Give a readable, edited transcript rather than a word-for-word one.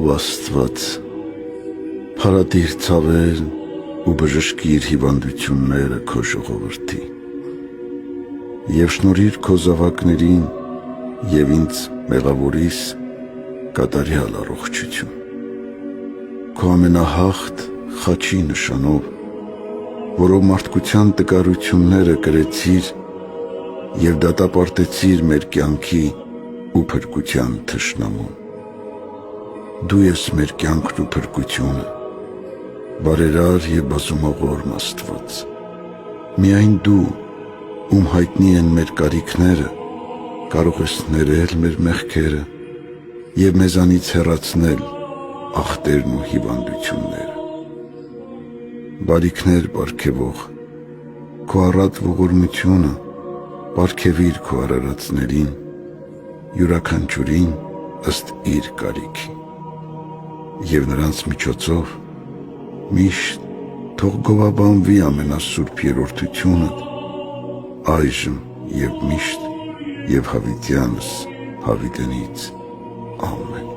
ով Աստված, փարատիր ցավերն ու բժշկիր հիվանդությունները քո ժողովրդի, եւ շնորհիր քո զավակներին եւ ինձ մեղավորիս կատարյալ առողջություն, քո ամենահաղթ խաչի նշանով, որով մարդկության տկարությունները կրեցիր եւ դատապարտեցիր մեր կյանքի ու փրկության թշնամուն։ Դու ես մեր կյանքն ու փրկությունը, բարերար եւ բազումողորմ Աստված։ Միայն դու, ում հայտնի են մեր կարիքները, կարող ես ներել մեր մեղքերը եւ մեզանից հեռացնել ախտերն ու հիվանդությունները։ Բարիքներ պարգևող, քո առատ ողորմությունը պարգևիր քո արարածներին, յուրաքանչյուրին ըստ իր կարիքի, եւ նրանց միջոցով միշտ թող գովաբանվի ամենասուրբ երրորդությունը, այժմ եւ միշտ եւ հավիտյանս հավիտենից, ամեն։